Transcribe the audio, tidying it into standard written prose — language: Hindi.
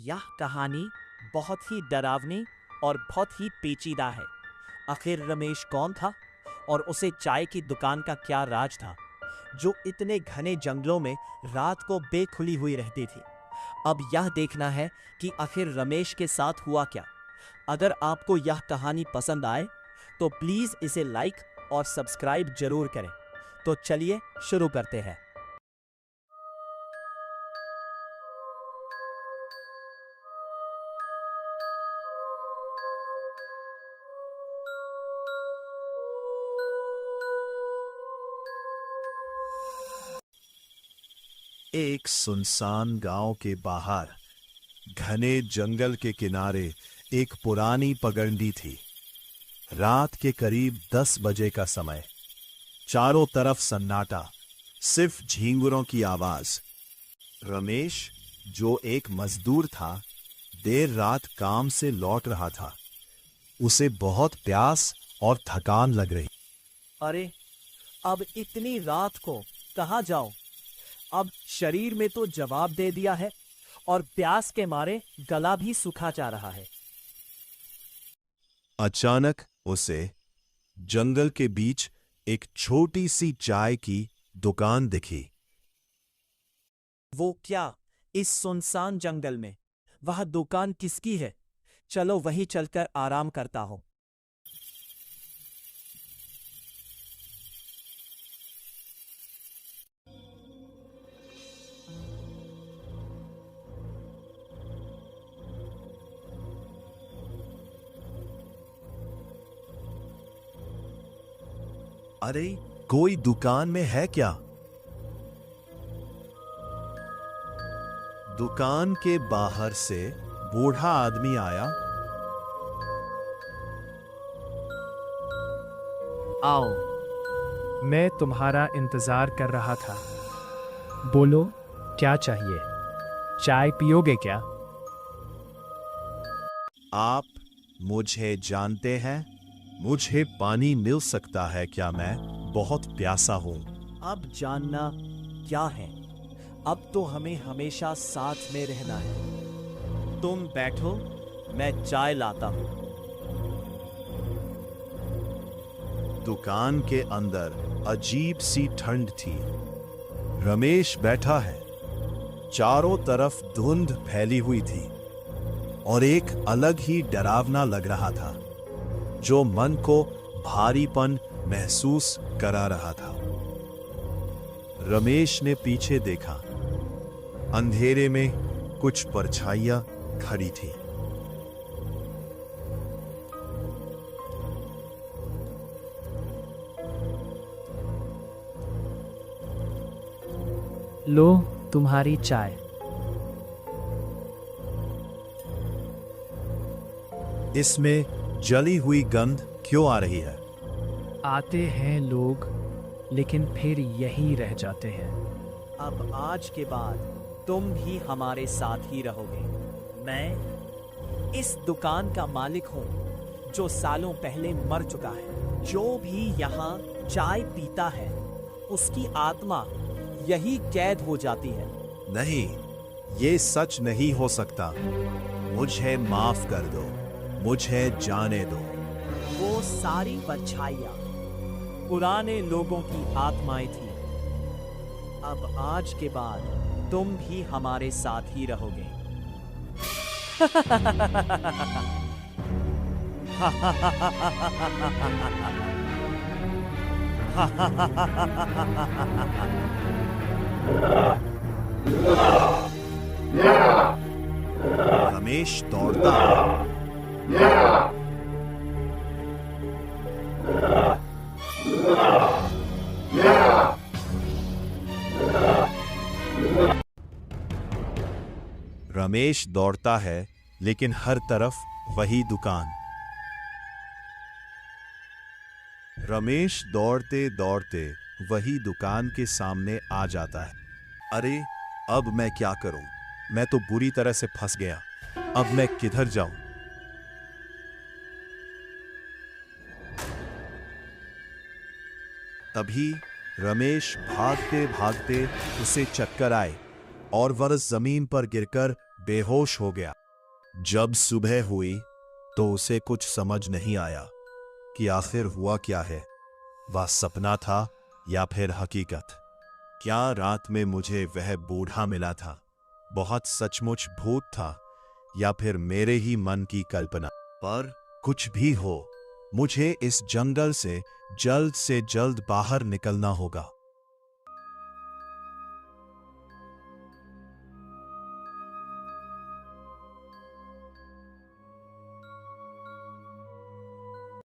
यह कहानी बहुत ही डरावनी और बहुत ही पेचीदा है। आखिर रमेश कौन था और उसे चाय की दुकान का क्या राज था जो इतने घने जंगलों में रात को बेखुली हुई रहती थी। अब यह देखना है कि आखिर रमेश के साथ हुआ क्या। अगर आपको यह कहानी पसंद आए तो प्लीज़ इसे लाइक और सब्सक्राइब जरूर करें। तो चलिए शुरू करते हैं। एक सुनसान गांव के बाहर घने जंगल के किनारे एक पुरानी पगडंडी थी। रात के करीब 10 बजे का समय। चारों तरफ सन्नाटा, सिर्फ झींगुरों की आवाज। रमेश, जो एक मजदूर था, देर रात काम से लौट रहा था। उसे बहुत प्यास और थकान लग रही। अरे, अब इतनी रात को कहाँ जाओ? अब शरीर में तो जवाब दे दिया है और प्यास के मारे गला भी सूखा जा रहा है। अचानक उसे जंगल के बीच एक छोटी सी चाय की दुकान दिखी। वो क्या, इस सुनसान जंगल में वह दुकान किसकी है? चलो वहीं चलकर आराम करता हूं। अरे, कोई दुकान में है क्या? दुकान के बाहर से बूढ़ा आदमी आया। आओ, मैं तुम्हारा इंतजार कर रहा था। बोलो, क्या चाहिए? चाय पियोगे क्या? आप मुझे जानते हैं? मुझे पानी मिल सकता है क्या? मैं बहुत प्यासा हूं। अब जानना क्या है? अब तो हमें हमेशा साथ में रहना है। तुम बैठो, मैं चाय लाता हूं। दुकान के अंदर अजीब सी ठंड थी। रमेश बैठा है। चारों तरफ धुंध फैली हुई थी और एक अलग ही डरावना लग रहा था जो मन को भारीपन महसूस करा रहा था। रमेश ने पीछे देखा। अंधेरे में कुछ परछाइयां खड़ी थी। लो तुम्हारी चाय। इसमें जली हुई गंध क्यों आ रही है? आते हैं लोग, लेकिन फिर यहीं रह जाते हैं। अब आज के बाद तुम भी हमारे साथ ही रहोगे। मैं इस दुकान का मालिक हूँ जो सालों पहले मर चुका है। जो भी यहाँ चाय पीता है उसकी आत्मा यही कैद हो जाती है। नहीं, ये सच नहीं हो सकता। मुझे माफ कर दो, मुझे जाने दो। वो सारी परछाइयां पुराने लोगों की आत्माएं थी। अब आज के बाद तुम भी हमारे साथ ही रहोगे। रमेश दौड़ता है। रमेश दौड़ता है, लेकिन हर तरफ वही दुकान। रमेश दौड़ते दौड़ते वही दुकान के सामने आ जाता है। अरे, अब मैं क्या करूं? मैं तो बुरी तरह से फंस गया। अब मैं किधर जाऊं? तभी रमेश भागते भागते उसे चक्कर आए और वह जमीन पर गिरकर बेहोश हो गया। जब सुबह हुई तो उसे कुछ समझ नहीं आया कि आखिर हुआ क्या है। वह सपना था या फिर हकीकत? क्या रात में मुझे वह बूढ़ा मिला था बहुत सचमुच भूत था या फिर मेरे ही मन की कल्पना? पर कुछ भी हो, मुझे इस जंगल से जल्द बाहर निकलना होगा।